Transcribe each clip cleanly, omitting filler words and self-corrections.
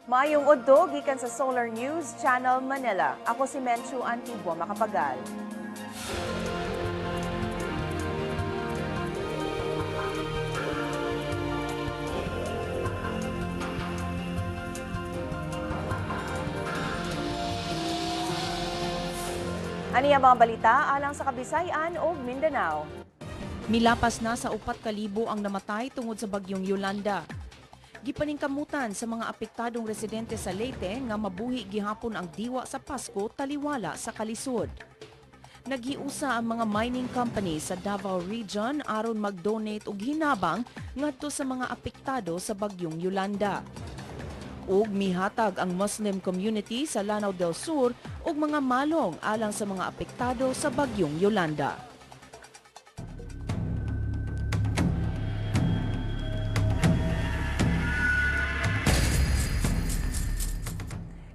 Maayong udto gikan sa Solar News Channel Manila. Ako si Menchu Antibua Makapagal. Ani ang mga balita alang sa Kabisayan ug Mindanao. Milapas na sa 4,000 ang namatay tungod sa bagyong Yolanda. Gipaningkamutan sa mga apektadong residente sa Leyte nga mabuhi gihapon ang diwa sa Pasko taliwala sa kalisod. Naghiusa ang mga mining company sa Davao Region aron mag-donate og hinabang ngadto sa mga apektado sa bagyong Yolanda. Ug mihatag ang Muslim community sa Lanao del Sur og mga malong alang sa mga apektado sa bagyong Yolanda.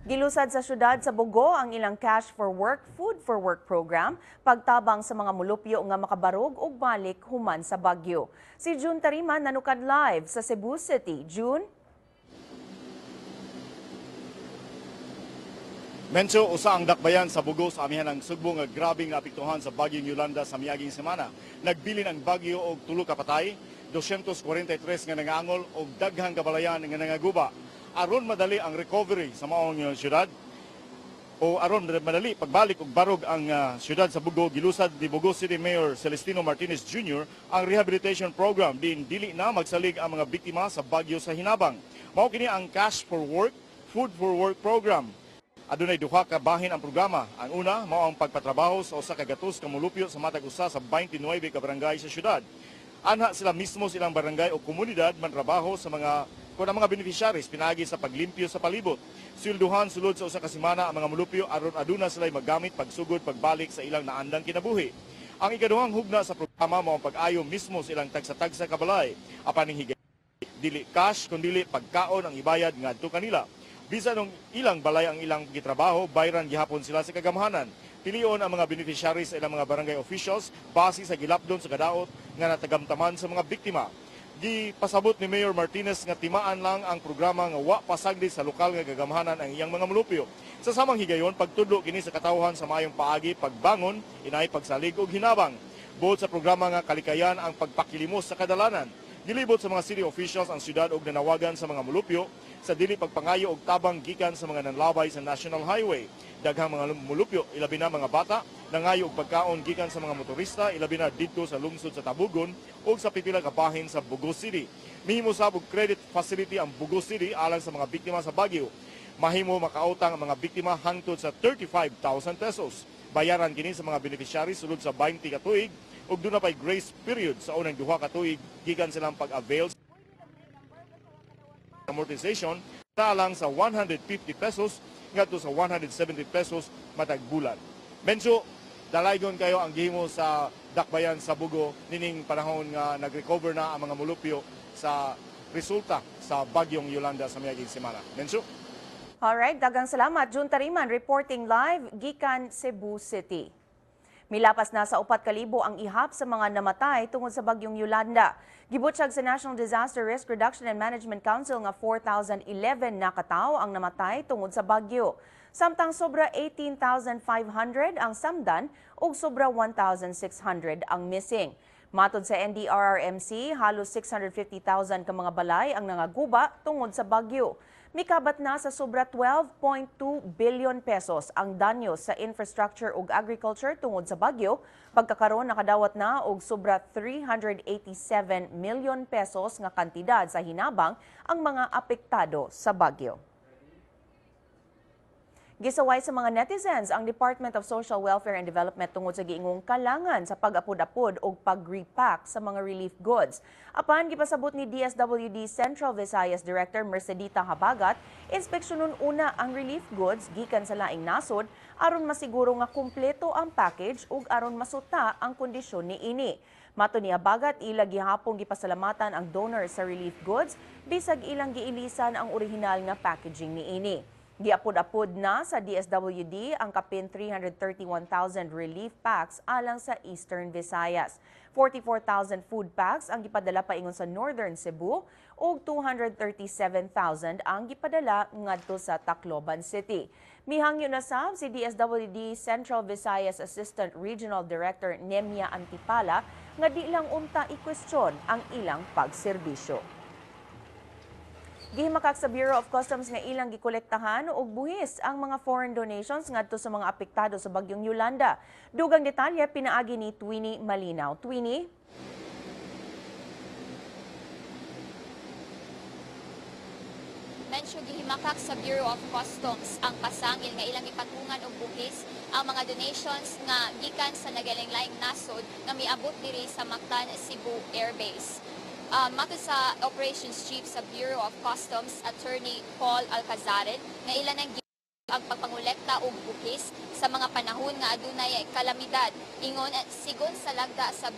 Gilusad sa syudad sa Bogo ang ilang Cash for Work, Food for Work program, pagtabang sa mga mulupyo nga makabarog ug balik human sa bagyo. Si June Tariman nanukad live sa Cebu City. June? Mencho, usa ang dakbayan sa Bogo sa amihan ng Sugbo nga grabing naapektuhan sa bagyong Yolanda sa miaging semana. Nagbilin ang bagyo og 3 ka patay, 243 nga nangangol og daghang kabalayan nga nangaguba. Aron madali ang recovery sa maong syudad o aron madali pagbalik og barog ang syudad sa Bogo, gilusad ni Bogo City Mayor Celestino Martinez Jr. ang rehabilitation program din dili na magsalig ang mga biktima sa bagyo sa hinabang. Mao kini ang Cash for Work, Food for Work program. Adunay duha ka bahin ang programa. Ang una mao ang pagpatrabaho sa usa ka gatos ka mulupyo sa matag usa sa 29 ka barangay sa syudad. Anha sila mismo silang barangay o komunidad mantrabaho sa mga kung ang mga beneficiaries pinagi sa paglimpyo sa palibot. Silduhan sulod sa usa ka semana ang mga mulupyo aron aduna sila magamit pagsugod pagbalik sa ilang naandang kinabuhi. Ang ikaduhang hugna sa programa mao ang pag-ayo mismo sa ilang tagsa-tagsa ka balay. Apan higay dili cash kundi pagkaon ang ibayad ngadto kanila. Bisan ng ilang balay ang ilang gitrabaho, bayran gihapon sila sa kagamhanan. Pilion ang mga beneficiaries sa ilang mga barangay officials base sa gilapdon sa kadaot nga natagamtaman sa mga biktima. Gipasabot ni Mayor Martinez nga timaan lang ang programa nga wa pasagdi sa lokal nga gagamhanan ang iyang mga mulupyo. Sa samang higayon, pagtudlo kini sa katawhan sa mayong paagi, pagbangon, inay pagsalig og hinabang. Buod sa programa nga kalikayan ang pagpakilimos sa kadalanan. Gilibot sa mga city officials ang syudad og nanawagan sa mga mulupyo sa dili pagpangayo og tabang gikan sa mga nanlabay sa National Highway. Daghang mga mulupyo, ilabi na mga bata, nangayo og pagkaon gikan sa mga motorista, ilabi na didto sa lungsod sa Tabugon ug sa pipila ka bahin sa Bogo City. Mihimo sab og credit facility ang Bogo City alang sa mga biktima sa bagyo. Mahimo makautang ang mga biktima hangtod sa 35,000 pesos. Bayaran kini sa mga beneficiaries sulod sa 20 ka tuig ug doon na pay grace period sa unang 2 ka tuig gikan silang pag-avail sa amortization talang sa 150 pesos ngadto sa 170 pesos matag bulan. Menso, dalaygon kayo ang gihimo sa dakbayan sa Bogo nining panahon nga nag-recover na ang mga mulupyo sa resulta sa bagyong Yolanda sa miaging semana. Menso? Alright, daghang salamat. June Tariman reporting live gikan Cebu City. Milapas na sa 4,000 ang ihap sa mga namatay tungod sa bagyong Yolanda. Gibutsyag sa National Disaster Risk Reduction and Management Council nga 4,011 na katawo ang namatay tungod sa bagyo. Samtang sobra 18,500 ang samdan ug sobra 1,600 ang missing. Matod sa NDRRMC, halos 650,000 ka mga balay ang nangaguba tungod sa bagyo. Mikabat na sa sobra 12.2 billion pesos ang danyo sa infrastructure ug agriculture tungod sa bagyo. Pagkakaroon nakadawat na og sobra 387 million pesos nga kantidad sa hinabang ang mga apektado sa bagyo. Gisaway sa mga netizens ang Department of Social Welfare and Development tungod sa giingong kalangan sa pag-apod-apod o pag-repack sa mga relief goods. Apan gipasabot ni DSWD Central Visayas Director Mercedita Habagat, inspeksyonon una ang relief goods gikan sa laing nasod aron masiguro nga kumpleto ang package ug aron masuta ang kondisyon niini. Mato ni Habagat, ila gihapon gipasalamatan ang donor sa relief goods bisag ilang giilisan ang orihinal nga packaging niini. Giapod-apod na sa DSWD ang kapin 331,000 relief packs alang sa Eastern Visayas. 44,000 food packs ang gipadala paingon sa Northern Cebu ug 237,000 ang gipadala ngadto sa Tacloban City. Mihangyo na sab si DSWD Central Visayas Assistant Regional Director Nemia Antipala nga di lang unta i-question ang ilang pagserbisyo. Gihimakak sa Bureau of Customs nga ilang gikolektahan og buhis ang mga foreign donations ngadto sa mga apektado sa bagyong Yolanda. Dugang detalye pinaagi ni Twini Malinaw. Twini? Medyo gihimakak sa Bureau of Customs ang pasangil nga ilang ipatungan og buhis ang mga donations nga gikan sa nagalinglaing nasod nga miabot diri sa Mactan, Cebu Air Base. Mato sa Operations Chief sa Bureau of Customs, Attorney Paul Alcazares, nga ilan ang pagpangolekta og buhis sa mga panahon nga adunay kalamidad. Ingon sigon sa lagda sa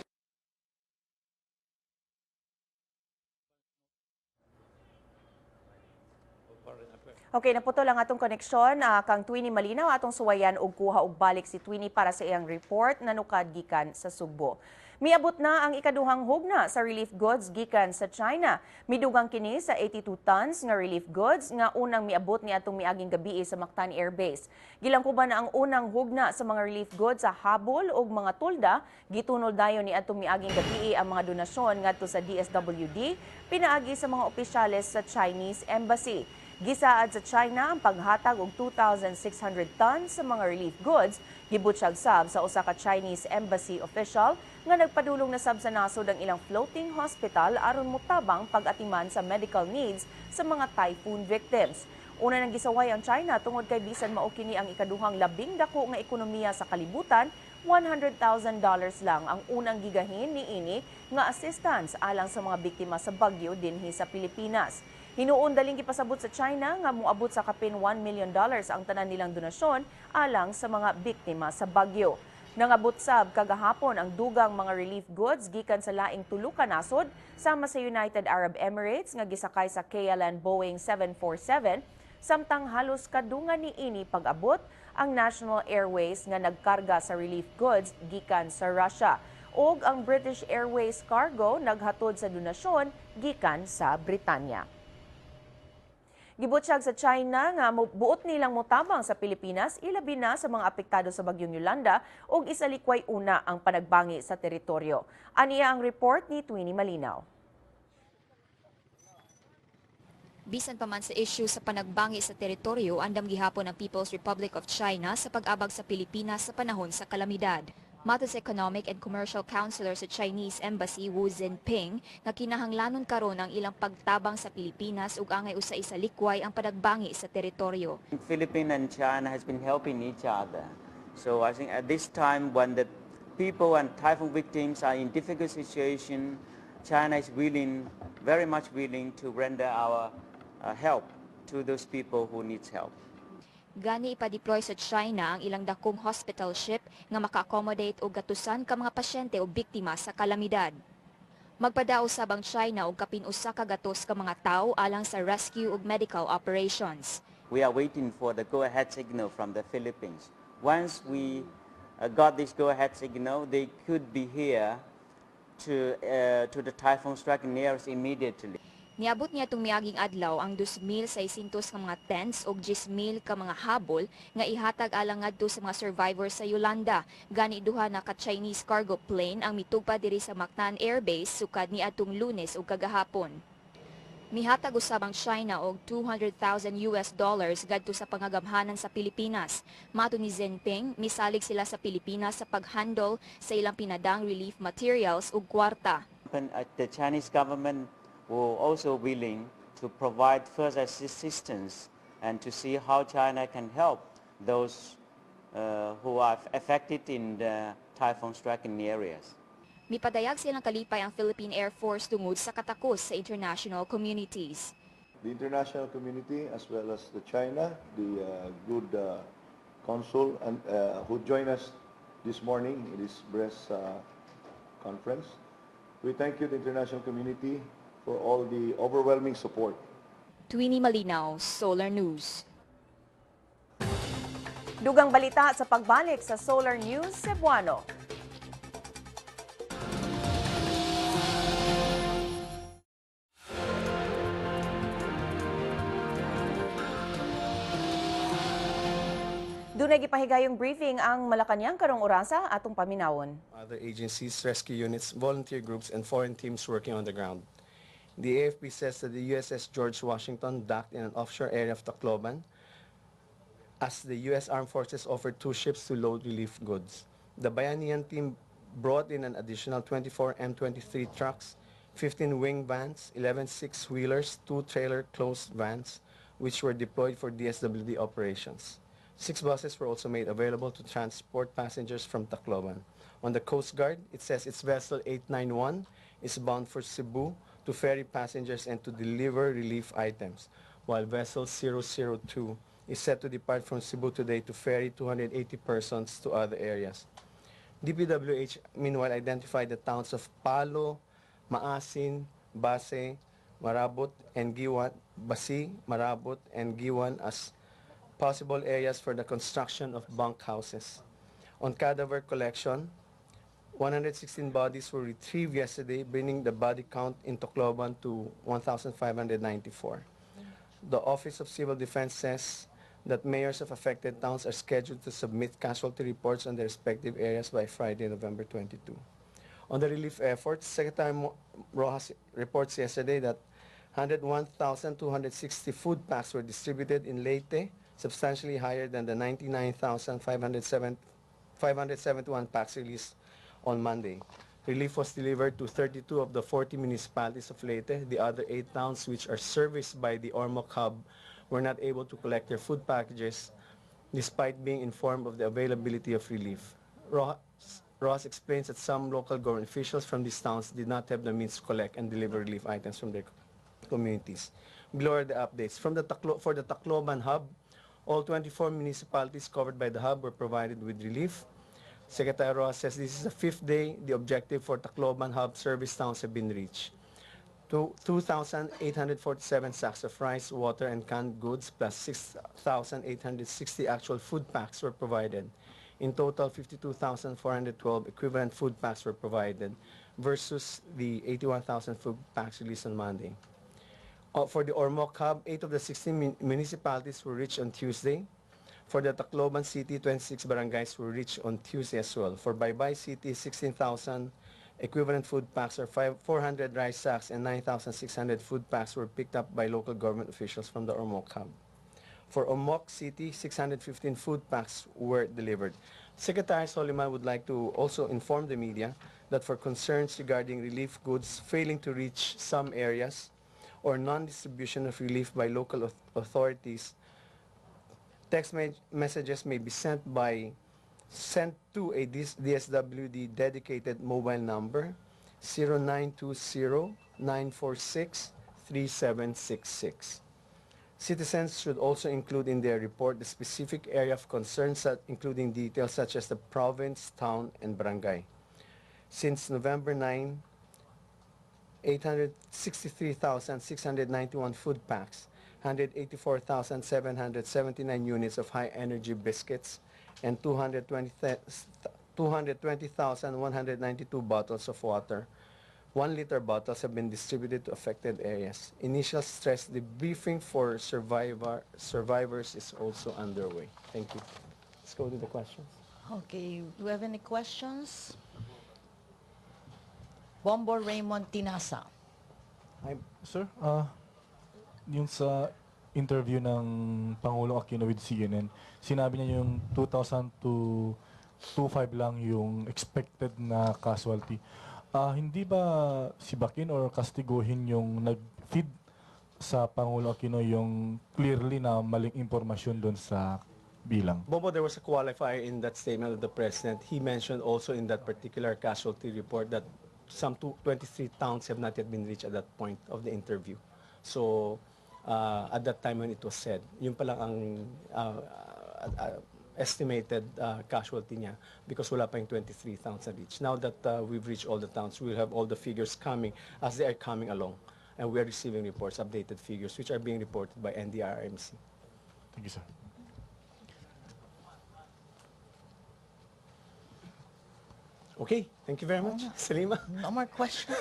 Okay, naputo lang atong koneksyon kang Twini Malinaw atong suwayan og kuha og balik si Twini para sa iyang report na nukad gikan sa Sugbo. Miabot na ang ikaduhang hugna sa relief goods gikan sa China. Midugang kini sa 82 tons nga relief goods nga unang miabot ni atong miaging gabi sa Mactan Air Base. Gilangkuban na ang unang hugna sa mga relief goods sa habol ug mga tulda. Gitunol dayon ni atong miaging gabi ang mga donasyon ngadto sa DSWD pinaagi sa mga opisyales sa Chinese Embassy. Gisaad sa China ang paghatag og 2,600 tons sa mga relief goods. Gibutsyag sab sa usa ka Chinese embassy official nga nagpadulong na sab sa nasod ang ilang floating hospital aron motabang pag-atiman sa medical needs sa mga typhoon victims. Una nang gisaway ang China tungod kay bisan mao kini ang ikaduhang labing dako nga ekonomiya sa kalibutan, $100,000 lang ang unang gigahin niini nga assistance alang sa mga biktima sa bagyo dinhi sa Pilipinas. Hinuon daling gipasabot sa China nga moabot sa kapin $1 million ang tanan nilang donasyon alang sa mga biktima sa bagyo. Nangabot sab kagahapon ang dugang mga relief goods gikan sa laing tulo ka nasod sama sa United Arab Emirates nga gisakay sa KLM Boeing 747 samtang halos kadungan niini pag-abot ang National Airways nga nagkarga sa relief goods gikan sa Russia ug ang British Airways cargo naghatod sa donasyon gikan sa Britanya. Gibutsyag sa China nga buot nilang motabang sa Pilipinas ilabi na sa mga apektado sa bagyong Yolanda ug isalikway una ang panagbangi sa teritoryo. Aniya ang report ni Twini Malinaw. Bisan pa man sa issue sa panagbangi sa teritoryo, andam gihapon ang People's Republic of China sa pag-abag sa Pilipinas sa panahon sa kalamidad. Mato sa Economic and Commercial Counselor sa Chinese Embassy Wu Zhenping nga kinahanglanon karon ang ilang pagtabang sa Pilipinas ug angay usa isa likway ang panagbangi sa teritoryo. Philippines and China has been helping each other. So I think at this time when the people and typhoon victims are in difficult situation, China is very much willing to render our help to those people who needs help. Gani ipa-deploy sa China ang ilang dakong hospital ship nga maka-accommodate og gatusan ka mga pasyente o biktima sa kalamidad. Magpadaog sab ang China og kapin usa ka gatos ka mga tawo alang sa rescue ug medical operations. We are waiting for the go-ahead signal from the Philippines. Once we got this go-ahead signal, they could be here to the typhoon-stricken areas immediately. Niabot niya itong miaging adlaw ang 2,600 ka mga tents o 10,000 ka mga habol nga ihatag alang ngadto sa mga survivors sa Yolanda. Gani duha na ka Chinese cargo plane ang mitugpa diri sa Mactan Air Base sukad ni atong Lunes ug kagahapon. Mihatag usab ang China og $200,000 ngadto sa pangagamhanan sa Pilipinas. Mato ni Zhenping, misalig sila sa Pilipinas sa paghandle sa ilang pinadang relief materials ug kwarta. The Chinese government were also willing to provide first assistance and to see how China can help those who are affected in the typhoon-stricken areas. Mipadayag silang kalipay ang Philippine Air Force tungod sa katakos sa international communities. The international community as well as the China, the good consul and who joined us this morning in this press conference. We thank you, the international community, for all the overwhelming support. Twini Malinaw, Solar News. Dugang balita sa pagbalik sa Solar News Cebuano. Dunay gipahigayong briefing ang Malacañang karong orasa atong paminawon. Other agencies, rescue units, volunteer groups, and foreign teams working on the ground. The AFP says that the USS George Washington docked in an offshore area of Tacloban as the U.S. Armed Forces offered 2 ships to load relief goods. The Bayanihan team brought in an additional 24 M23 trucks, 15 wing vans, 11 six-wheelers, 2 trailer-closed vans, which were deployed for DSWD operations. 6 buses were also made available to transport passengers from Tacloban. On the Coast Guard, it says its vessel 891 is bound for Cebu to ferry passengers and to deliver relief items, while vessel 002 is set to depart from Cebu today to ferry 280 persons to other areas. DPWH meanwhile identified the towns of Palo, Maasin, Base, Marabot, and Giwan, Basi, Marabot, and Giwan as possible areas for the construction of bunk houses. On cadaver collection, 116 bodies were retrieved yesterday, bringing the body count in Tacloban to 1,594. The Office of Civil Defense says that mayors of affected towns are scheduled to submit casualty reports on their respective areas by Friday, November 22. On the relief efforts, Secretary Rojas reports yesterday that 101,260 food packs were distributed in Leyte, substantially higher than the 99,571 packs released on Monday. Relief was delivered to 32 of the 40 municipalities of Leyte. The other 8 towns, which are serviced by the Ormoc Hub, were not able to collect their food packages despite being informed of the availability of relief. Ross explains that some local government officials from these towns did not have the means to collect and deliver relief items from their communities. Below are the updates. For the Tacloban Hub, all 24 municipalities covered by the hub were provided with relief. Secretary Ross says this is the 5th day the objective for Tacloban Hub service towns have been reached. 2,847 sacks of rice, water, and canned goods plus 6,860 actual food packs were provided. In total, 52,412 equivalent food packs were provided versus the 81,000 food packs released on Monday. For the Ormoc Hub, 8 of the 16 municipalities were reached on Tuesday. For the Tacloban City, 26 barangays were reached on Tuesday as well. For Baybay City, 16,000 equivalent food packs or 400 rice sacks and 9,600 food packs were picked up by local government officials from the Ormoc Hub. For Ormoc City, 615 food packs were delivered. Secretary Soliman would like to also inform the media that for concerns regarding relief goods failing to reach some areas or non-distribution of relief by local authorities, text messages may be sent to a DSWD dedicated mobile number 0920-946-3766. Citizens should also include in their report the specific area of concern, including details such as the province, town, and barangay. Since November 9, 863,691 food packs, 184,779 units of high-energy biscuits, and 220,192 bottles of water, 1-liter bottles have been distributed to affected areas. Initial stress debriefing for survivors is also underway. Thank you. Let's go to the questions. Okay, do we have any questions? Bombo Raymond Tinasa. Sir, yung sa interview ng Pangulong Aquino with CNN, sinabi niya yung 2,000 to 2,500 lang yung expected na casualty. Hindi ba sibakin or kastiguhin yung nag-feed sa Pangulong Aquino yung clearly na maling impormasyon doon sa bilang? Bobo, there was a qualifier in that statement of the President. He mentioned also in that particular casualty report that some 23 towns have not yet been reached at that point of the interview. So, at that time when it was said, yun pa lang ang estimated casualty niya because wala pa yung 23 towns na reached. Now that we've reached all the towns, we'll have all the figures coming as they are coming along. And we are receiving reports, updated figures, which are being reported by NDRRMC. Thank you, sir. Okay, thank you very much. Salima? No more questions.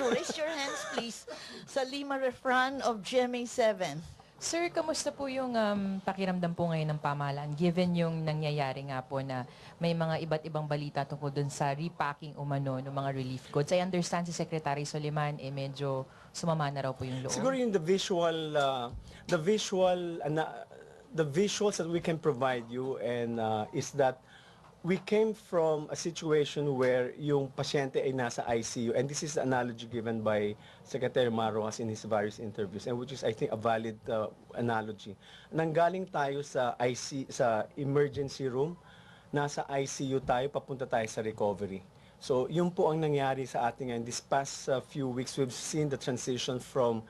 Raise your hands, please. Salima Refran of GMA7. Sir, kamusta po yung pakiramdam po ngayon ng pamahalaan given yung nangyayari nga po na may mga iba't ibang balita tungkol dun sa repacking umano ng mga relief goods? I understand si Secretary Soliman medyo sumama na raw po yung loob. Siguro yung the visuals that we can provide you and is that we came from a situation where yung pasyente ay nasa ICU, and this is the analogy given by Secretary Marroas in his various interviews, and which is I think a valid analogy. Nanggaling tayo sa sa emergency room, nasa ICU tayo, papunta tayo sa recovery. So yun po ang nangyari sa ating ngayon. This past few weeks, we've seen the transition from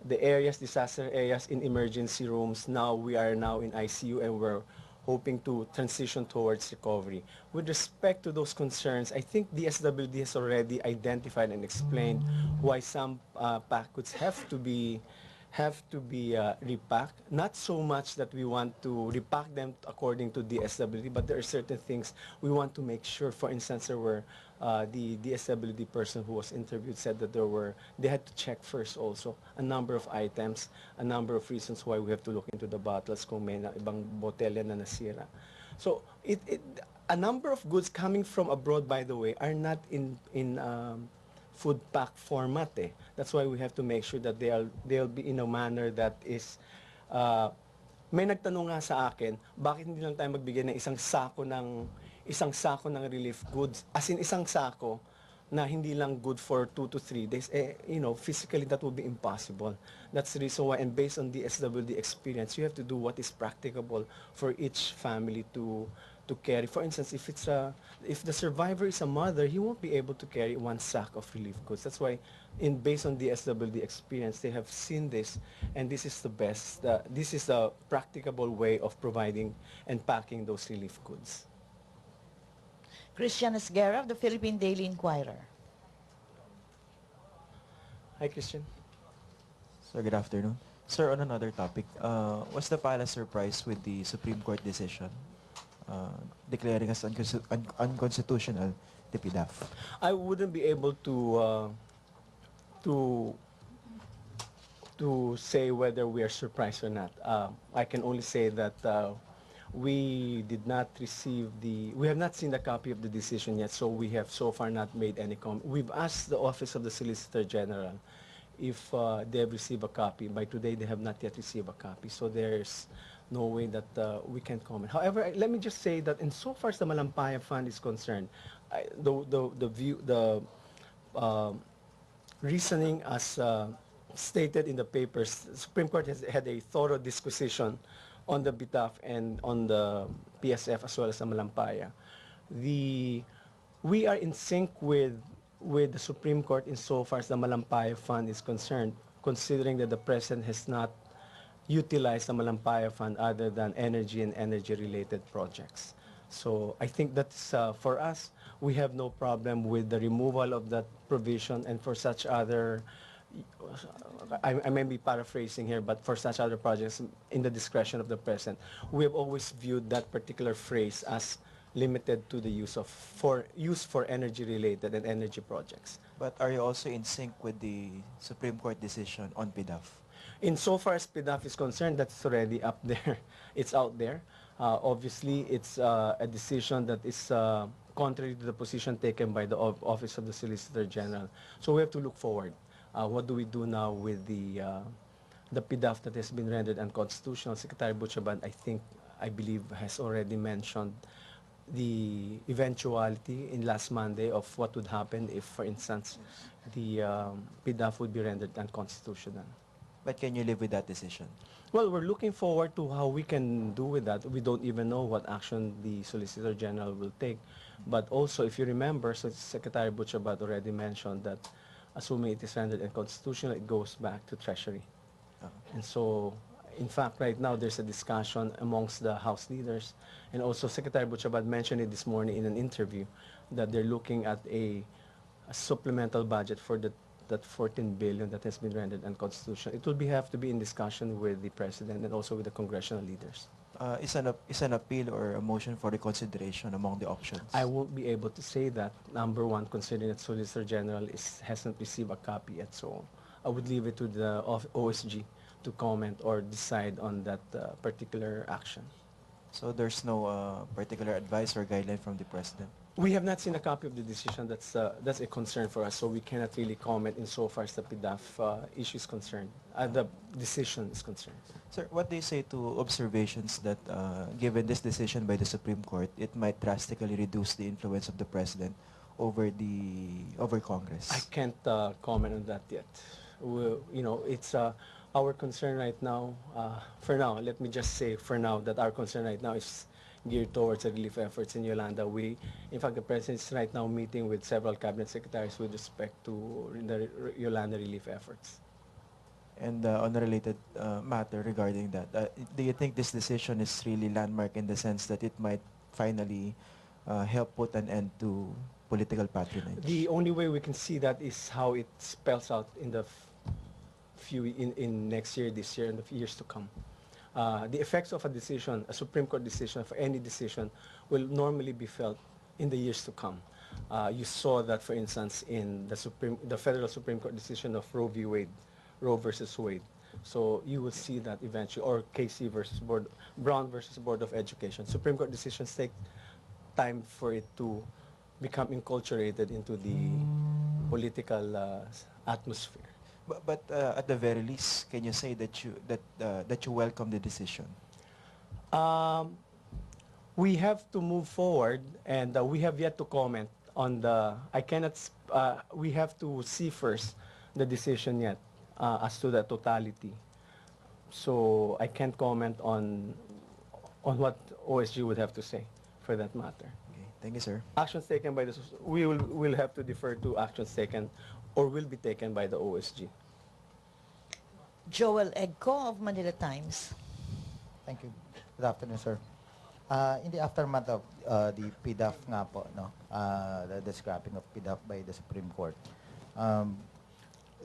the disaster areas in emergency rooms. Now we are now in ICU and we're hoping to transition towards recovery. With respect to those concerns, I think DSWD has already identified and explained why some pack goods have to be repacked. Not so much that we want to repack them according to DSWD, but there are certain things we want to make sure. For instance, there were the DSWD person who was interviewed said that they had to check first also a number of items, a number of reasons why we have to look into the bottles kung may ibang botelya na nasira. So a number of goods coming from abroad, by the way, are not in food pack format eh. That's why we have to make sure that they'll be in a manner that is may nagtanong nga sa akin, bakit hindi lang tayo magbigay ng isang sako ng relief goods, as in isang sako na hindi lang good for 2 to 3 days, physically that would be impossible. That's the reason why, and based on the SWD experience, you have to do what is practicable for each family to carry. For instance, if the survivor is a mother, he won't be able to carry one sack of relief goods. That's why, based on the SWD experience, they have seen this, and this is the best. This is the practicable way of providing and packing those relief goods. Christian Esguerra of the Philippine Daily Inquirer. Hi, Christian. Sir, good afternoon. Sir, on another topic, was the palace surprised with the Supreme Court decision declaring as unconstitutional the PDAF? I wouldn't be able to say whether we are surprised or not. I can only say that we have not seen the copy of the decision yet, so we have so far not made any comment. We've asked the Office of the Solicitor General if they have received a copy. By today, they have not yet received a copy, so there's no way that we can comment. However, let me just say that insofar as the Malampaya Fund is concerned, the reasoning as stated in the papers, the Supreme Court has had a thorough disquisition on the BITAF and on the PSF as well as the Malampaya. We are in sync with the Supreme Court insofar as the Malampaya Fund is concerned, considering that the President has not utilized the Malampaya Fund other than energy and energy-related projects. So I think that's, for us, we have no problem with the removal of that provision, and for such other, I may be paraphrasing here, but for such other projects in the discretion of the President, we have always viewed that particular phrase as limited to the use for energy-related and energy projects. But are you also in sync with the Supreme Court decision on PDAF? Insofar as PDAF is concerned, that's already up there. It's out there. Obviously, it's a decision that is contrary to the position taken by the Office of the Solicitor General. So we have to look forward. What do we do now with the PDAF that has been rendered unconstitutional? Secretary Butchaban, I believe, has already mentioned the eventuality in last Monday of what would happen if, for instance, the PDAF would be rendered unconstitutional. But can you live with that decision? Well, we're looking forward to how we can do with that. We don't even know what action the Solicitor General will take. But also, if you remember, so Secretary Butchabat already mentioned that assuming it is rendered unconstitutional, it goes back to Treasury. And so, in fact, right now, there's a discussion amongst the House leaders. And also, Secretary Butchabat mentioned it this morning in an interview that they're looking at a supplemental budget for that 14 billion that has been rendered unconstitutional. It will have to be in discussion with the President and also with the congressional leaders. Is an appeal or a motion for reconsideration among the options? I won't be able to say that. Number one, considering that Solicitor General hasn't received a copy yet, so I would leave it to the OSG to comment or decide on that particular action. So there's no particular advice or guideline from the President? We have not seen a copy of the decision. That's a concern for us, so we cannot really comment insofar as the PDAF issue is concerned, the decision is concerned. Sir, what do you say to observations that given this decision by the Supreme Court, it might drastically reduce the influence of the President over Congress? I can't comment on that yet. It's our concern right now. For now, let me just say for now that our concern right now is geared towards the relief efforts in Yolanda. In fact, the President is right now meeting with several cabinet secretaries with respect to the Yolanda relief efforts. And on a related matter regarding that, do you think this decision is really landmark in the sense that it might finally help put an end to political patronage? The only way we can see that is how it spells out in the in next year, this year, and the years to come. The effects of a decision, a Supreme Court decision, of any decision, will normally be felt in the years to come. You saw that, for instance, in the federal Supreme Court decision of Roe versus Wade. So you will see that eventually, or Casey versus Brown versus Board of Education. Supreme Court decisions take time for it to become enculturated into the political atmosphere. But at the very least, can you say that you welcome the decision? We have to move forward, and we have yet to comment on we have to see first the decision yet as to the totality. So I can't comment on what OSG would have to say for that matter. Okay, thank you, sir. Actions taken by we will have to defer to actions taken or will be taken by the OSG. Joel Egco of Manila Times. Thank you. Good afternoon, sir. In the aftermath of the PDAF nga po, no, the scrapping of PDAF by the Supreme Court,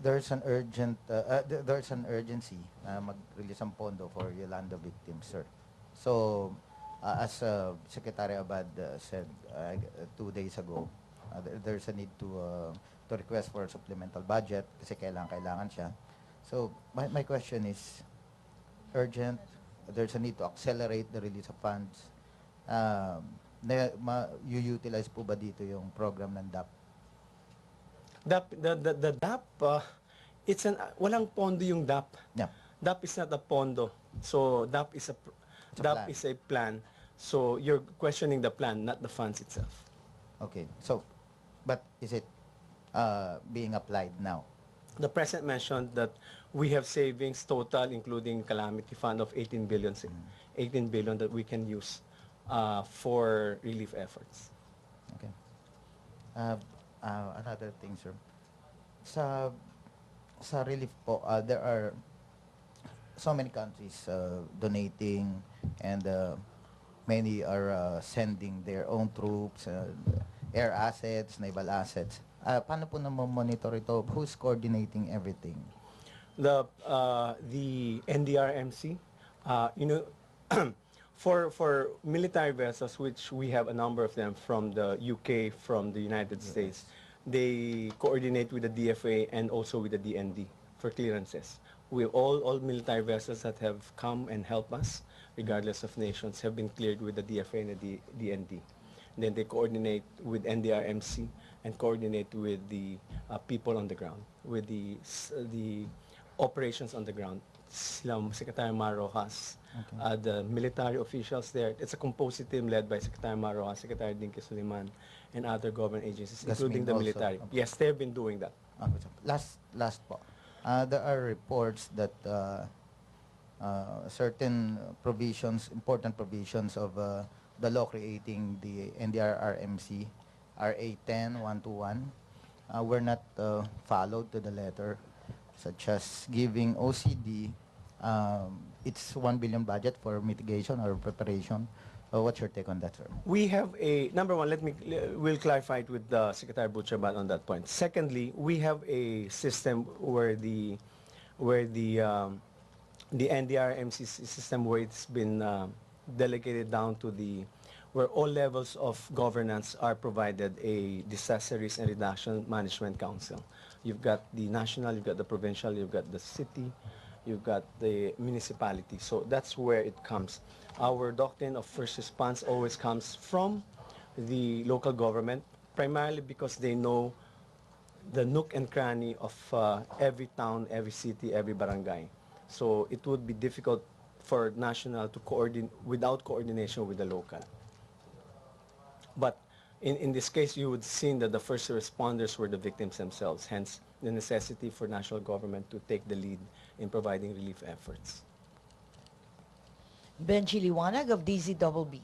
there's an urgency na mag-release ang pondo for Yolanda victims, sir. So, as Secretary Abad said 2 days ago, there's a need to request for a supplemental budget kasi kailangan siya. So, my question is, urgent, there's a need to accelerate the release of funds. You-utilize po ba dito yung program ng DAP? The DAP, walang pondo yung DAP. Yeah. DAP is not a pondo. So DAP is a plan. So you're questioning the plan, not the funds itself. Okay. So, but is it being applied now? The President mentioned that we have savings total, including calamity fund, of 18 billion, 18 billion that we can use for relief efforts. Okay. Another thing, sir. Sa relief po, there are so many countries donating, and many are sending their own troops, air assets, naval assets. Paano po monitor ito? Who's coordinating everything? The NDRMC, for military vessels, which we have a number of them from the UK, from the United States, they coordinate with the DFA and also with the DND for clearances. All military vessels that have come and helped us, regardless of nations, have been cleared with the DFA and the DND. Then they coordinate with NDRMC and coordinate with the people on the ground, with the operations on the ground. Secretary Mar Rojas, the military officials there. It's a composite team led by Secretary Mar Rojas, Secretary Dinky Suliman, and other government agencies, including the military. Yes, they've been doing that. Last po. There are reports that certain provisions, important provisions of the law creating the NDRRMC, RA 10-121, were not followed to the letter, such as giving OCD its 1 billion budget for mitigation or preparation. What's your take on that, sir? We have number one, we'll clarify it with Secretary Butcherbat on that point. Secondly, we have a system where the NDRMC system, where it's been delegated down to where all levels of governance are provided a disaster risk and reduction management council. You've got the national, you've got the provincial, you've got the city, you've got the municipality. So that's where it comes. Our doctrine of first response always comes from the local government, primarily because they know the nook and cranny of every town, every city, every barangay. So it would be difficult for national to coordinate without coordination with the local. But in this case, you would see that the first responders were the victims themselves, hence the necessity for national government to take the lead in providing relief efforts. Benji Liwanag of DZBB.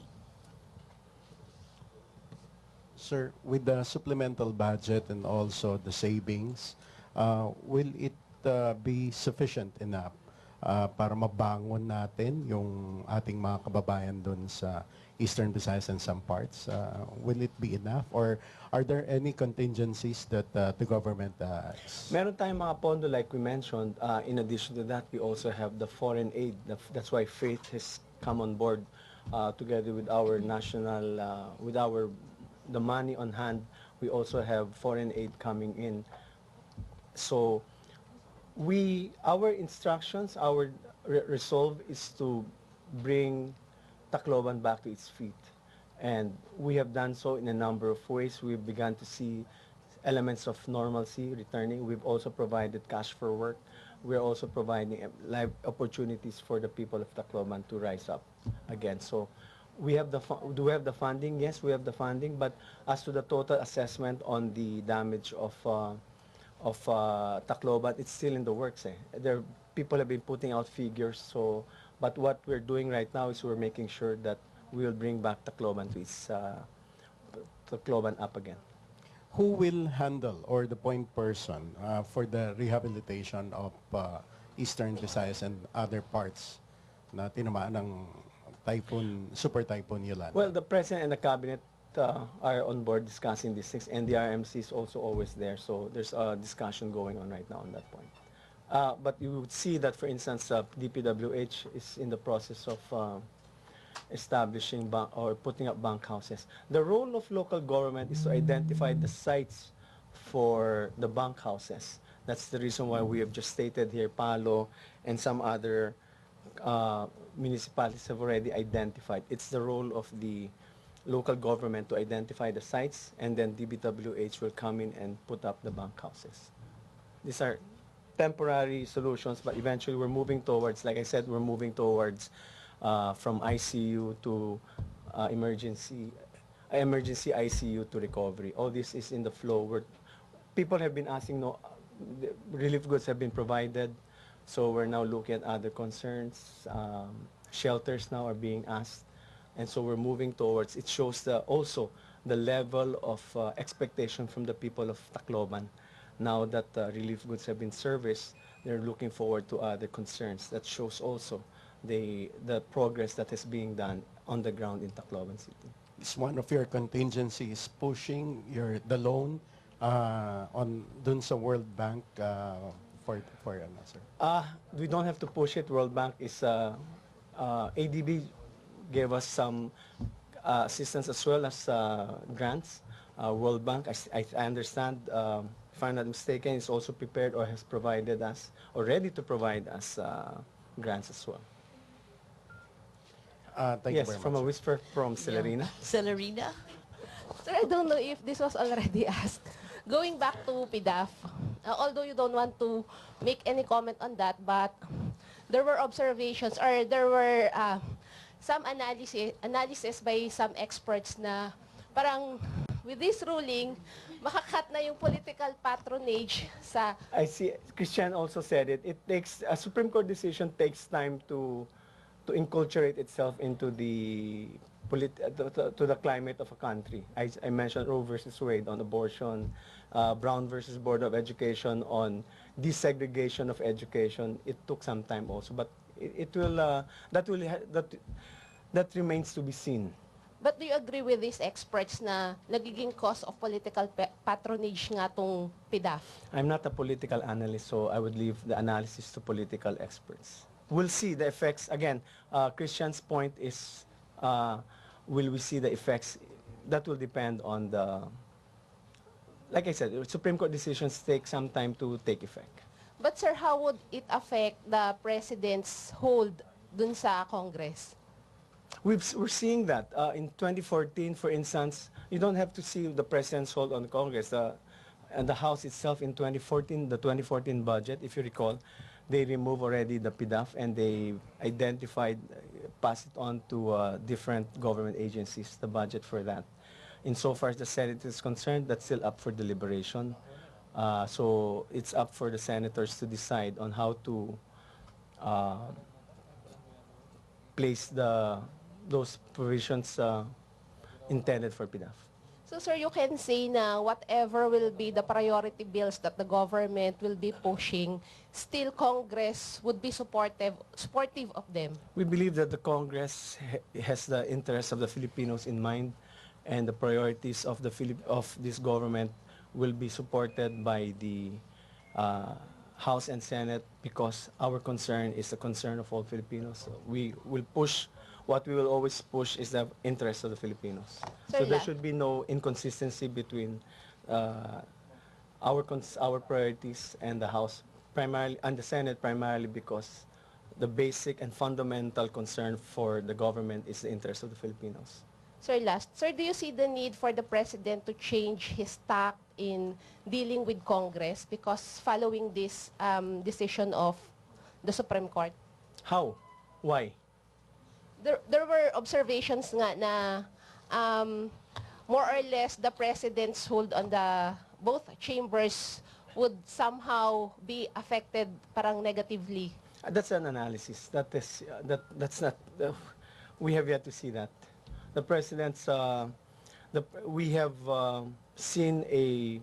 Sir, with the supplemental budget and also the savings, will it be sufficient enough para mabangon natin yung ating mga kababayan doon sa Eastern Visayas and some parts? Will it be enough? Or are there any contingencies that the government Meron tayong mga pondo like we mentioned. In addition to that, we also have the foreign aid. That's why Faith has come on board together with our national, the money on hand. We also have foreign aid coming in. So our instructions, our resolve is to bring Tacloban back to its feet. And we have done so in a number of ways. We've begun to see elements of normalcy returning. We've also provided cash for work. We're also providing live opportunities for the people of Tacloban to rise up again. So do we have the funding? Yes, we have the funding. But as to the total assessment on the damage of Tacloban, it's still in the works. People have been putting out figures. So, but what we're doing right now is we're making sure that we will bring back Tacloban to its Tacloban up again. who will handle or the point person for the rehabilitation of Eastern Visayas and other parts na tinamaan ng Super Typhoon Yolanda? Well, the President and the Cabinet are on board discussing these things, and the RMC is also always there. So there's a discussion going on right now on that point. But you would see that, for instance, DPWH is in the process of establishing or putting up bunk houses. The role of local government is to identify the sites for the bunk houses. That's the reason why we have just stated here, Palo and some other municipalities have already identified. It's the role of the local government to identify the sites, and then DPWH will come in and put up the bunk houses. These are temporary solutions, but eventually we're moving towards, like I said, we're moving towards from ICU to emergency ICU to recovery. All this is in the flow. Where people have been asking, the relief goods have been provided, so we're now looking at other concerns. Shelters now are being asked, and so we're moving towards. It shows also the level of expectation from the people of Tacloban. Now that relief goods have been serviced, they're looking forward to other concerns. That shows also the progress that is being done on the ground in Tacloban City. Is one of your contingencies pushing the loan on dun sa World Bank for ano, sir? We don't have to push it. World Bank is ADB gave us some assistance as well as grants. World Bank, I understand, if I'm not mistaken, is also prepared or has provided us or ready to provide us grants as well. Thank you very much. From a whisper from Celerina. Celerina? Sir, I don't know if this was already asked. Going back to PDAF, although you don't want to make any comment on that, but there were observations or there were some analysis by some experts na parang with this ruling, makakat na yung political patronage sa... I see. Christian also said it. It takes a Supreme Court decision takes time to inculturate itself into the to the climate of a country. I mentioned Roe versus Wade on abortion, Brown versus Board of Education on desegregation of education. It took some time also, but that remains to be seen. But do you agree with these experts na nagiging cause of political patronage nga tong PDAF? I'm not a political analyst, so I would leave the analysis to political experts. We'll see the effects. Again, Christian's point is, will we see the effects? That will depend on the, like I said, Supreme Court decisions take some time to take effect. But sir, how would it affect the president's hold dun sa Congress? We're seeing that. In 2014, for instance, you don't have to see the president's hold on Congress. And the House itself in 2014, the 2014 budget, if you recall, they removed already the PDAF and they identified, passed it on to different government agencies, the budget for that. Insofar as the Senate is concerned, that's still up for deliberation. So it's up for the senators to decide on how to place those provisions intended for PDAF. So sir, you can say na whatever will be the priority bills that the government will be pushing, still Congress would be supportive of them. We believe that the Congress has the interests of the Filipinos in mind, and the priorities of this government will be supported by the House and Senate, because our concern is the concern of all Filipinos. So we will push. What we will always push is the interests of the Filipinos. So there should be no inconsistency between our priorities and the House primarily, and the Senate primarily, because the basic and fundamental concern for the government is the interest of the Filipinos. Sir, last. Sir, do you see the need for the President to change his tack in dealing with Congress because following this decision of the Supreme Court? How? Why? There were observations nga na more or less the President's hold on the both chambers would somehow be affected parang negatively. That's an analysis. That's not. We have yet to see that. The president's. We have seen a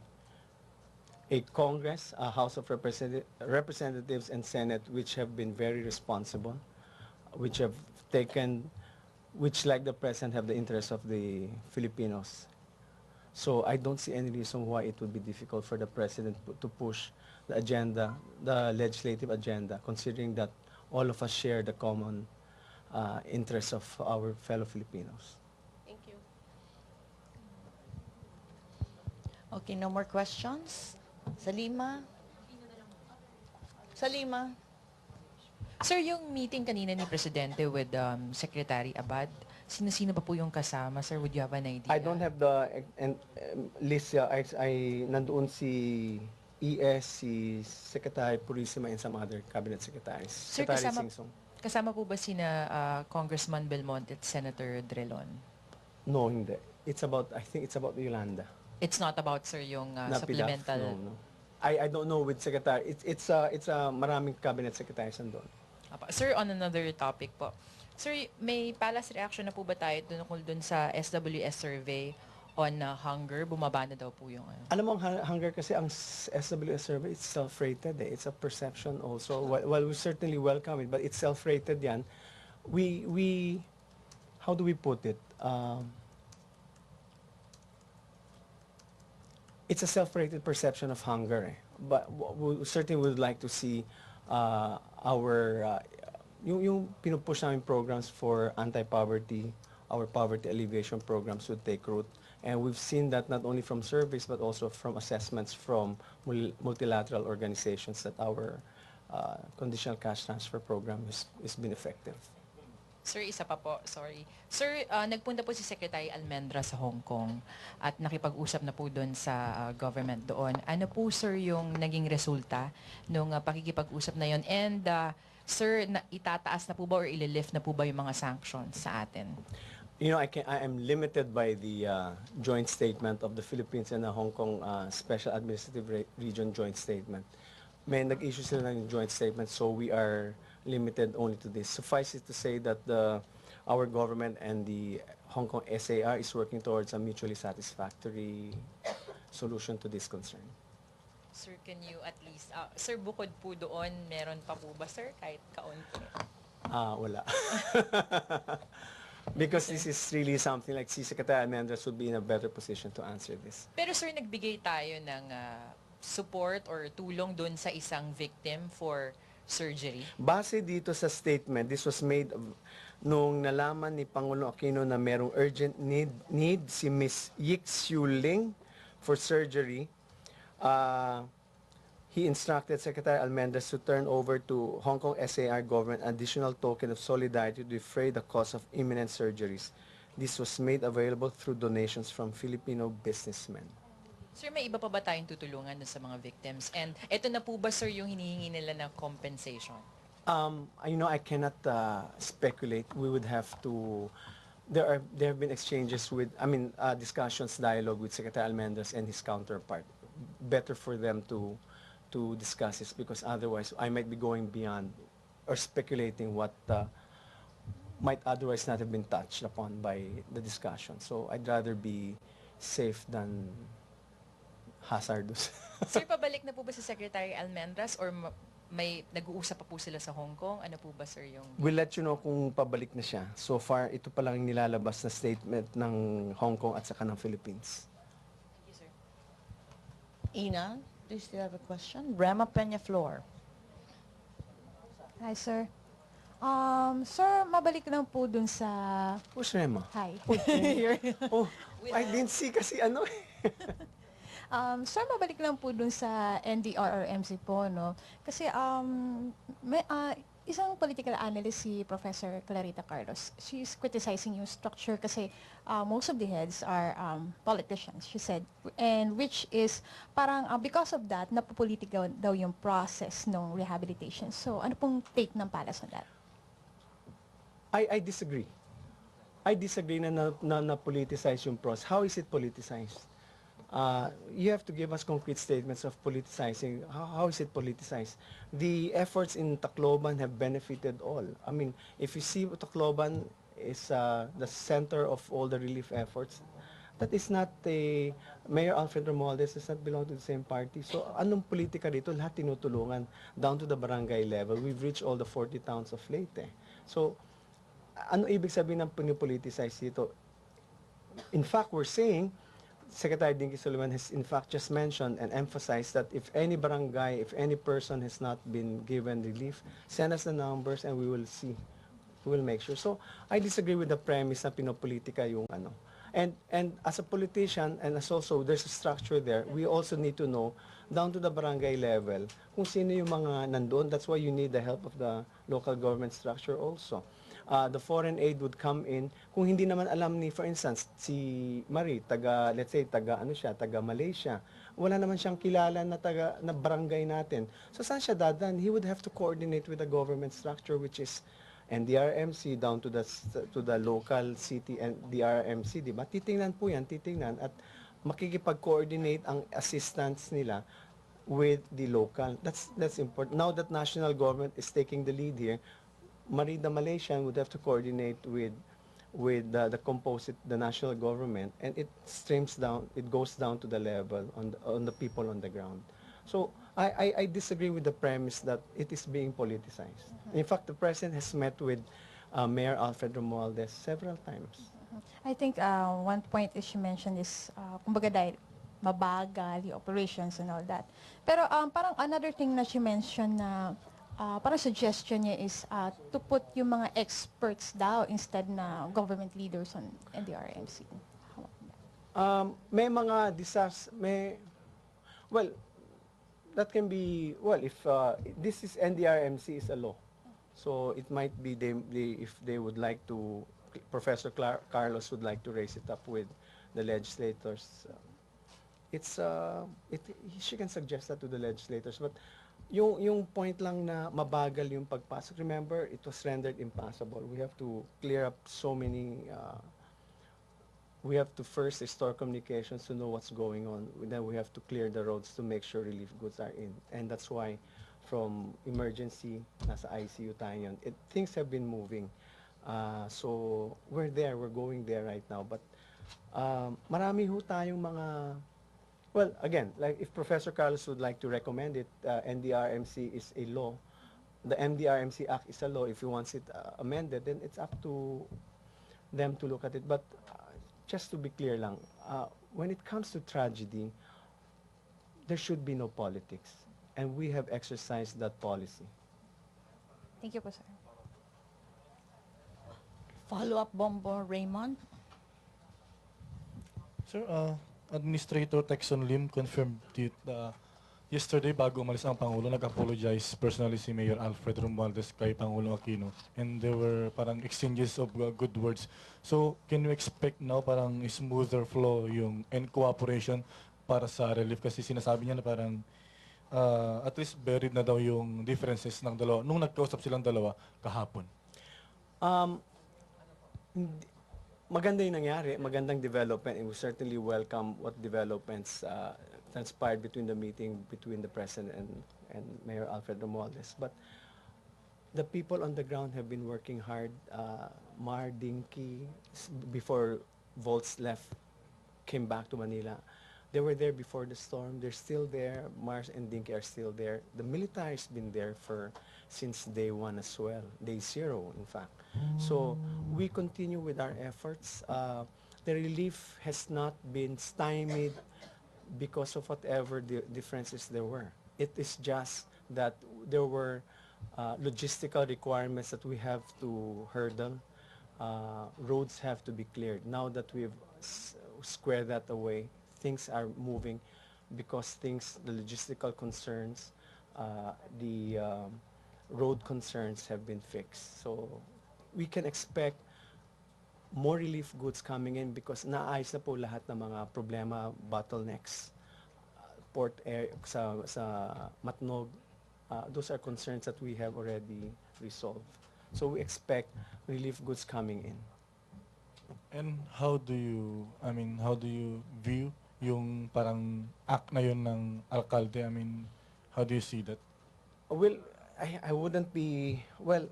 Congress, a House of Representatives and Senate, which have been very responsible, which have taken, which like the president have the interest of the Filipinos. So I don't see any reason why it would be difficult for the president to push the agenda, the legislative agenda, considering that all of us share the common interests of our fellow Filipinos. Thank you. Okay, no more questions? Salima? Salima? Sir, yung meeting kanina ni Presidente with Secretary Abad, sino-sino pa po yung kasama? Sir, would you have an idea? I don't have the list. Nandoon si ES, si Secretary Purisima, and some other cabinet secretaries. Sir, Secretary Singsong. kasama po ba sina Congressman Belmonte at Senator Drilon? No, hindi. I think it's about Yolanda. It's not about, sir, yung Not supplemental... PDAF, no. I don't know with Secretary. It's maraming cabinet secretaries nandoon. Sir, on another topic po. Sir, may palace reaction na po ba tayo tungkol dun sa SWS survey on hunger? Bumaba na daw po yung... Alam mo, ang hunger kasi, ang SWS survey, it's self-rated. It's a perception also. While we certainly welcome it, but it's self-rated yan. How do we put it? It's a self-rated perception of hunger. But we certainly would like to see yung pinupush namin programs for anti-poverty, our poverty alleviation programs would take root. And we've seen that not only from surveys but also from assessments from multilateral organizations that our conditional cash transfer program has been effective. Sir, isa pa po, sorry. Sir, nagpunta po si Secretary Almendra sa Hong Kong at nakipag-usap na po doon sa government doon. Ano po, sir, yung naging resulta nung pakikipag-usap na yon? And, sir, itataas na po ba or ililift na po ba yung mga sanctions sa atin? You know, I am limited by the joint statement of the Philippines and the Hong Kong Special Administrative Region joint statement. May nag-issue sila ng joint statement, so we are limited only to this. Suffice it to say that our government and the Hong Kong SAR is working towards a mutually satisfactory solution to this concern. Sir, can you at least, sir, bukod po doon, meron pa po ba, sir, kahit kaunti? Wala. Because this is really something like si Secretary Almendras would be in a better position to answer this. Pero sir, nagbigay tayo ng support or tulong doon sa isang victim for surgery? Base dito sa statement, this was made nung nalaman ni Pangulo Aquino na merong urgent need si Miss Yik Siu Ling for surgery. he instructed Secretary Almendras to turn over to Hong Kong SAR government an additional token of solidarity to defray the cost of imminent surgeries. This was made available through donations from Filipino businessmen. Sir, may iba pa ba tayong tutulungan dun sa mga victims? And ito na po ba, sir, yung hinihingi nila na compensation? I cannot speculate. We would have to. There have been exchanges with, discussions, dialogue with Secretary Almendras and his counterpart. Better for them to discuss this, because otherwise I might be going beyond or speculating what might otherwise not have been touched upon by the discussion. So I'd rather be safe than hazardous. Sir, pabalik na po ba si Secretary Almendras or may nag-uusap pa po sila sa Hong Kong? Ano po ba, sir, yung... We'll let you know kung pabalik na siya. So far, ito pa lang nilalabas na statement ng Hong Kong at saka ng Philippines. Thank you, sir. Ina, do you still have a question? Rema Peña Flor. Hi, sir. Sir, mabalik lang po dun sa... Who's Rema? Hi. Oh, I didn't see kasi ano eh. Sir, mabalik lang po dun sa NDRRMC po, no? Kasi isang political analyst, si Professor Clarita Carlos, she's criticizing yung structure kasi most of the heads are politicians, she said. And which is parang because of that, napopolitika daw yung process ng rehabilitation. So, ano pong take ng Palace on that? I disagree. I disagree na politicize yung process. How is it politicized? You have to give us concrete statements of politicizing. How is it politicized? The efforts in Tacloban have benefited all. I mean, if you see Tacloban is the center of all the relief efforts, that is not Mayor Alfred Romualdez does not belong to the same party. So anong politika dito? Lahat tinutulungan down to the barangay level. We've reached all the 40 towns of Leyte. So ano ibig sabihin ng pinipoliticize dito? In fact, we're saying, Secretary Dinky Soliman has in fact just mentioned and emphasized that if any barangay, if any person has not been given relief, send us the numbers and we will see. We will make sure. So I disagree with the premise na pinopolitika yung ano. And as a politician, and as also there's a structure there, we also need to know down to the barangay level kung sino yung mga nandoon. That's why you need the help of the local government structure also. The foreign aid would come in kung hindi naman alam ni, for instance, si Marie, let's say, taga Malaysia. Wala naman siyang kilala na barangay natin. So saan siya dadan? He would have to coordinate with the government structure, which is NDRMC down to the local city and DRMC, di ba? Titingnan po yan, at makikipag-coordinate ang assistance nila with the local. That's important. Now that national government is taking the lead here, the Malaysian would have to coordinate with the national government, and it goes down to the level on the people on the ground. So I disagree with the premise that it is being politicized. In fact, the President has met with Mayor Alfred Romualdez several times. I think one point is she mentioned is, kumbaga dahil mabagal, the operations and all that. Pero parang another thing na she mentioned na parang suggestion niya is to put yung mga experts daw instead na government leaders on NDRMC. May mga well, that can be, well, if this is NDRMC is a law. So it might be if they would like to, Professor Carlos would like to raise it up with the legislators. She can suggest that to the legislators, but yung point lang na mabagal yung pagpasok. Remember, it was rendered impossible. We have to clear up so many. We have to first restore communications to know what's going on. Then we have to clear the roads to make sure relief goods are in. And that's why from emergency, nasa ICU tayo yun. Things have been moving. So we're there, we're going there right now. But marami ho tayong mga, well, again, like if Professor Carlos would like to recommend it, NDRMC is a law. The MDRMC Act is a law. If he wants it amended, then it's up to them to look at it. But just to be clear lang, when it comes to tragedy, there should be no politics. And we have exercised that policy. Thank you po, sir. Follow-up, Bombo Raymond. Sir, Administrator Texon Lim confirmed that Yesterday, bago umalis ang Pangulo, nag-apologize personally si Mayor Alfred Romualdez kay Pangulong Aquino. And there were parang exchanges of good words. So, can you expect now parang smoother flow yung and cooperation para sa relief? Kasi sinasabi niya na parang at least buried na daw yung differences ng dalawa nung nagkausap silang dalawa kahapon. Um, Maganda yung nangyari, magandang development, and we certainly welcome what developments transpired between the meeting between the President and Mayor Alfred Romualdez. But the people on the ground have been working hard. Mar Dinky, before Volts left, came back to Manila. They were there before the storm. They're still there. Mars and Dinky are still there. The military's been there since day one as well, day zero, in fact. So we continue with our efforts. The relief has not been stymied because of whatever the differences there were. It is just that there were logistical requirements that we have to hurdle. Roads have to be cleared. Now that we've squared that away, things are moving because the logistical concerns, the road concerns have been fixed. So we can expect more relief goods coming in because naayos na po lahat ng mga problema, bottlenecks, port air sa Matnog. Those are concerns that we have already resolved. So we expect relief goods coming in. And how do you view yung parang act na yun ng alkalde? I mean, how do you see that? Well, I wouldn't be, well,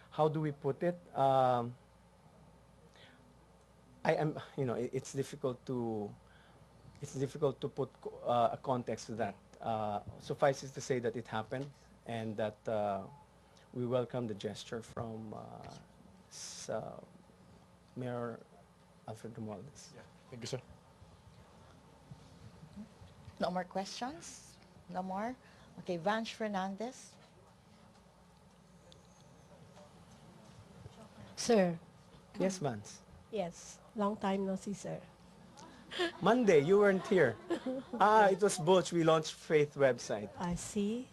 how do we put it? It's difficult to put a context to that. Suffice it to say that it happened and that we welcome the gesture from Mayor Alfred Romualdez. Yeah. Thank you, sir. No more questions? No more? Okay, Vange Fernandez. Sir. Yes, Vance. Yes. Long time no see, sir. Monday, you weren't here. It was Butch. We launched Faith website. I see.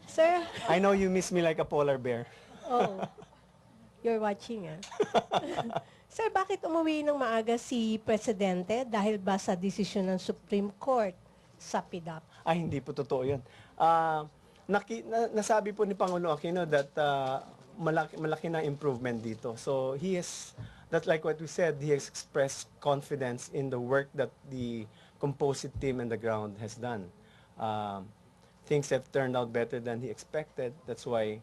Sir. I know you miss me like a polar bear. Oh. You're watching, eh? Sir, bakit umuwi ng maaga si Presidente? Dahil ba sa desisyon ng Supreme Court sa PDAP? Hindi po totoo yun. Nasabi po ni Pangulo Aquino that malaki na improvement dito. So he has, that like what we said, he has expressed confidence in the work that the composite team on the ground has done. Things have turned out better than he expected. That's why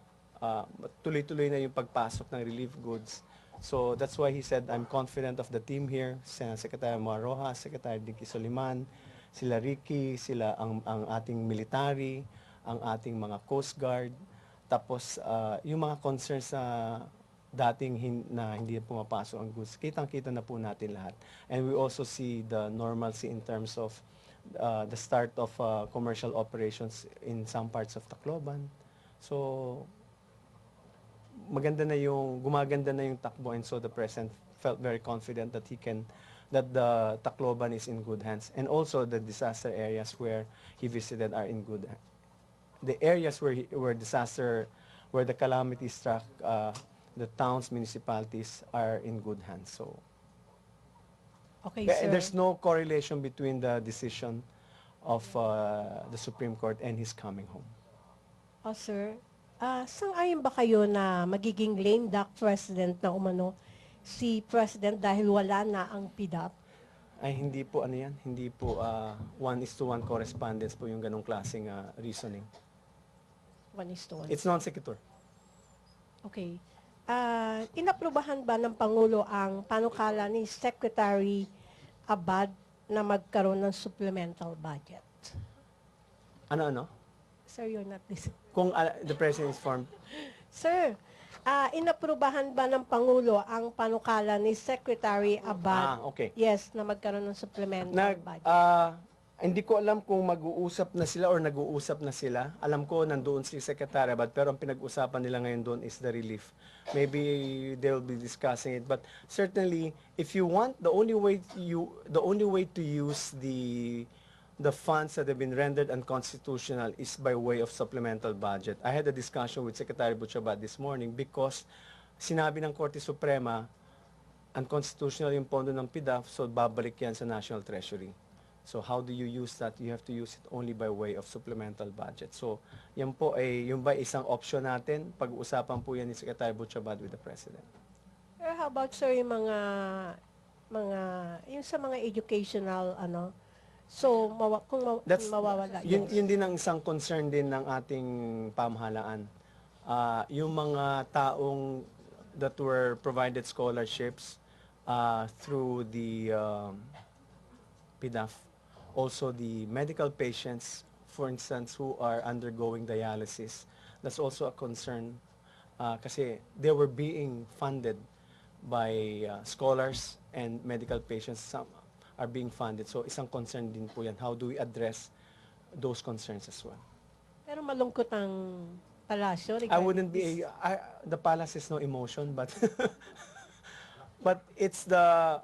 tuloy-tuloy na yung pagpasok ng relief goods. So that's why he said, I'm confident of the team here. Secretary Mar Rojas, Secretary Dinky Soliman, sila Ricky, sila ang ating military, ang ating mga Coast Guard. Tapos yung mga concerns na dating na hindi pumapasok ang goods, kitang-kita na po natin lahat. And we also see the normalcy in terms of the start of commercial operations in some parts of Tacloban. So gumaganda na yung takbo, and so the President felt very confident that that the Tacloban is in good hands. And also the disaster areas where he visited are in good hands. The areas where the calamity struck, the towns, municipalities are in good hands. So okay, sir. There's no correlation between the decision of the Supreme Court and his coming home. Oh, sir. Sang-ayon ba kayo na magiging lame duck president na umano si President dahil wala na ang PDAP? Hindi po hindi po 1:1 correspondence po yung ganong klaseng reasoning. 1:1. It's non-sequitur. Okay. Inaprubahan ba ng Pangulo ang panukala ni Secretary Abad na magkaroon ng supplemental budget? Ano? Sir, you're not listening. Kung the President is formed? Sir, inaprubahan ba ng Pangulo ang panukala ni Secretary Abad? Okay. Yes, na magkaroon ng supplemental budget. Hindi ko alam kung mag-uusap na sila or nag-uusap na sila. Alam ko nandoon si Secretary Abad, pero ang pinag-usapan nila ngayon doon is the relief. Maybe they'll be discussing it, but certainly if you want, the only way to use the the funds that have been rendered unconstitutional is by way of supplemental budget. I had a discussion with Secretary Butchabat this morning because sinabi ng Korte Suprema, unconstitutional yung pondo ng PDAF, so babalik yan sa National Treasury. So how do you use that? You have to use it only by way of supplemental budget. So yan po ay yung ba isang option natin, pag-uusapan po yan ni Secretary Butchabat with the President. Pero how about, sir, yung yung sa mga educational, so, kung mawawala Yun din ang isang concern din ng ating pamahalaan. Yung mga taong that were provided scholarships through the PDAF, also the medical patients, for instance, who are undergoing dialysis, that's also a concern kasi they were being funded by scholars and medical patients. Some are being funded. So isang concern din po yan. How do we address those concerns as well? Pero malungkot ang palasyo. I wouldn't be, the palace is no emotion, but but it's a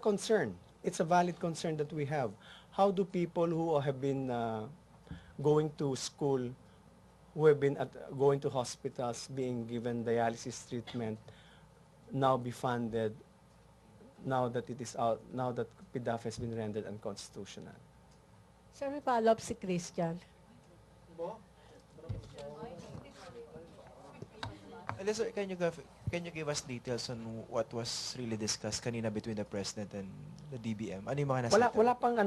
concern. It's a valid concern that we have. How do people who have been going to school, who have been going to hospitals, being given dialysis treatment, now be funded now that it is out, now that PDAF has been rendered unconstitutional? Sir, may follow-up si Christian. Sir, can you give us details on what was really discussed kanina between the President and the DBM? Ano yung mga nasa? Wala pang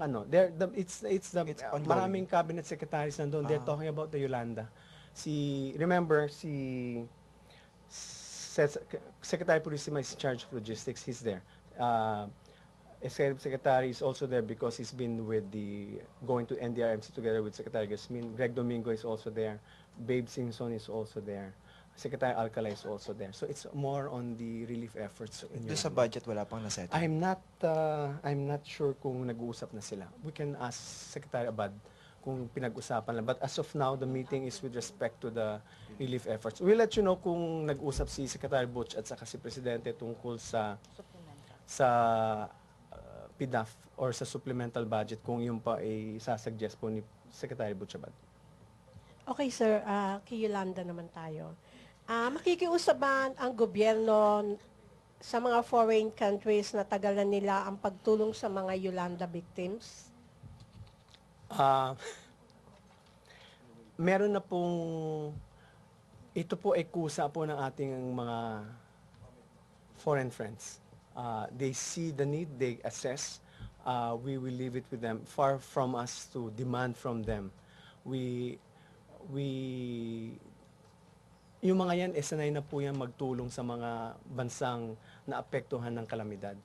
ano. It's ongoing. maraming cabinet secretaries nandun. They're talking about the Yolanda. Remember, Secretary Purisima is in charge of logistics. He's there. Executive Secretary is also there because he's been going to NDRMC together with Secretary Gasmin. Greg Domingo is also there. Babe Simpson is also there. Secretary Alcala is also there. So it's more on the relief efforts. Doon sa budget, wala pang nasettle? I'm not sure kung nag-uusap na sila. We can ask Secretary Abad kung pinag-usapan lang. But as of now, the meeting is with respect to the relief efforts. We'll let you know kung nag-usap si Secretary Butch at saka si Presidente tungkol sa PDAF or sa supplemental budget kung yun pa ay sasuggest po ni Secretary Butchabat. Okay, sir. Kay Yolanda naman tayo. Makikiusap ba ang gobyerno sa mga foreign countries na tagalan nila ang pagtulong sa mga Yolanda victims? Meron na pong, ito po ay kusa po ng ating mga foreign friends. They see the need, they assess. We will leave it with them. Far from us to demand from them. Yung mga yan, sanay na po yan magtulong sa mga bansang naapektuhan ng kalamidad.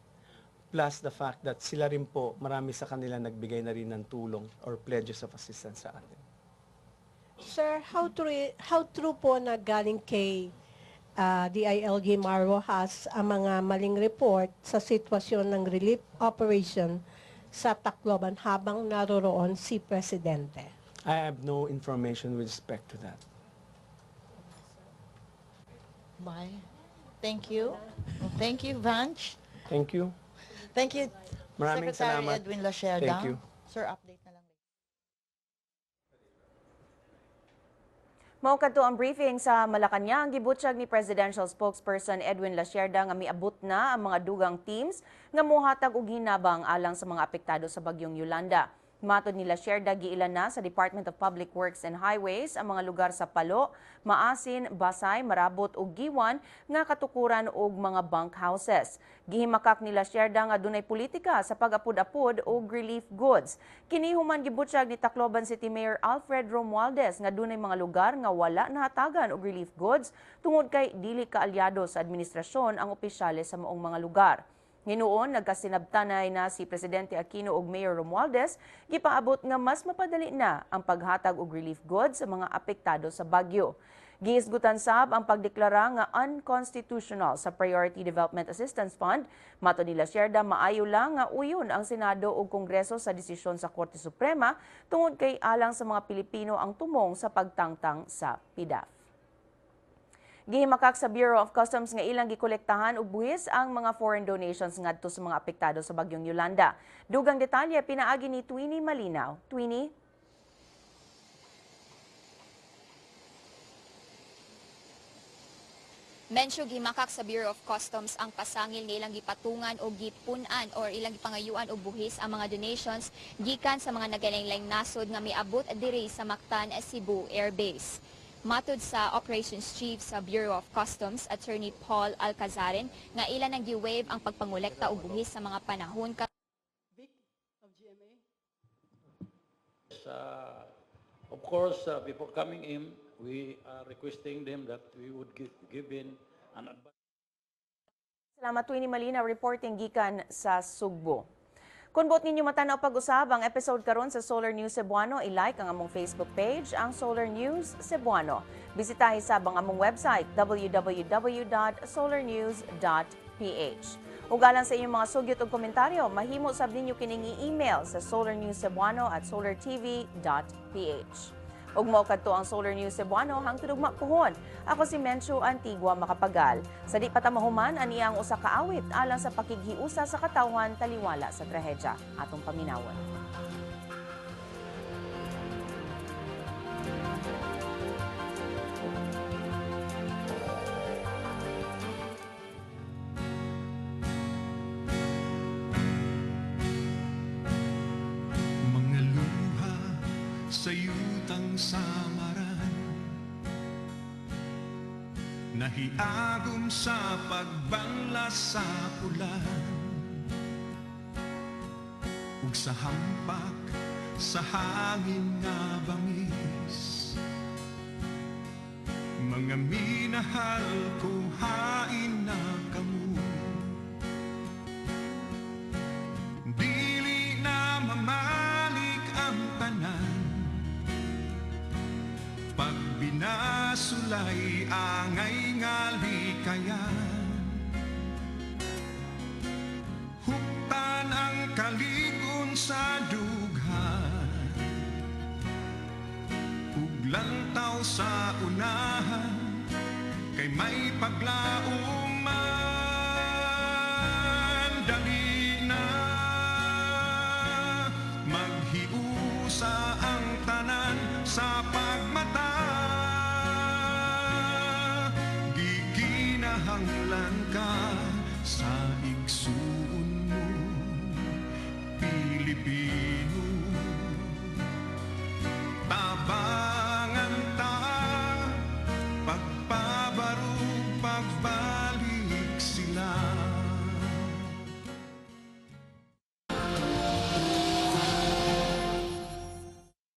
Plus the fact that sila rin po, marami sa kanila nagbigay na rin ng tulong or pledges of assistance sa atin. Sir, how true po na galing kay DILG Marvo has ang mga maling report sa sitwasyon ng relief operation sa Tacloban habang naroroon si Presidente? I have no information with respect to that. Bye. Thank you. Thank you, Vanch. Thank you. Thank you, Maraming Secretary salamat. Edwin Lacerda. Thank you. Sir, update na lang. Mao kadto ang briefing sa Malacañang, gibutyag ni Presidential Spokesperson Edwin Lacerda nga miabot na ang mga dugang teams nga mohatag og hinabang alang sa mga apektado sa bagyong Yolanda. Matod ni Lacerda, giilan na sa Department of Public Works and Highways ang mga lugar sa Palo, Maasin, Basay, Marabot ug Giwan nga katukuran og mga bunk houses. Gihimakak ni Lacerda nga dunay politika sa pag-apod-apod og relief goods. Kini human gibutyag ni Tacloban City Mayor Alfred Romualdez nga dunay mga lugar nga wala nahatagan og relief goods tungod kay dili kaalyado sa administrasyon ang opisyales sa maong mga lugar. Hinuon, nagkasinabtanay na si Presidente Aquino ug Mayor Romualdez, gipaabot nga mas mapadali na ang paghatag og relief goods sa mga apektado sa bagyo. Giisgutan sab ang pagdeklara nga unconstitutional sa Priority Development Assistance Fund. Mato ni Lacerda, maayo lang nga uyon ang Senado ug Kongreso sa desisyon sa Korte Suprema tungod kay alang sa mga Pilipino ang tumong sa pagtangtang sa PDAF. Gihimakak sa Bureau of Customs nga ilang gikolektahan og buhis ang mga foreign donations ngadto sa mga apektado sa bagyong Yolanda. Dugang detalye pinaagi ni Twini Malinaw. Twini? Mensyo gimakak sa Bureau of Customs ang pasangil nga ilang gipatungan o gipunan or ilang gipangayuan og buhis ang mga donations gikan sa mga nagalayng nasod nga miabot diri sa Mactan, Cebu Air Base. Matud sa Operations Chief sa Bureau of Customs, Attorney Paul Alcazaren, nga ilan ang gi-waive ang pagpangolekta og buhis sa mga panahon Of course, before coming in, we are requesting them that we would give in an advice. Salamat Twini Malinaw reporting gikan sa Sugbo. Kung bot ninyo matanaw pag-usab ang episode karon sa Solar News Cebuano, i-like ang among Facebook page, ang Solar News Cebuano. Bisitahi sa ang among website www.solarnews.ph. Ug alang sa inyong mga sugyot ug komentaryo, mahimo sab ninyo kining i-email sa solarnewscebuano@solartv.ph. Ug mao kadto ang Solar News Cebuano hangtod ug mapuhon. Ako si Menchu Antigua Makapagal. Sa di pa ta mahuman ani ang usa ka awit alang sa pakighiusa sa katawhan taliwala sa trahedya. Atong paminawon. Mga luha sa yutang samaran, nahiagom sa pagbangla sa pulan, ug sa hampak sa hangin nga bangis. Mga minahal ko, hain na kamo, dili na mamalik ang tanan. Pag binasulay angay nga likayan, huktan ang kaligon sa dughan, ug lantaw sa unahan, kay may paglaong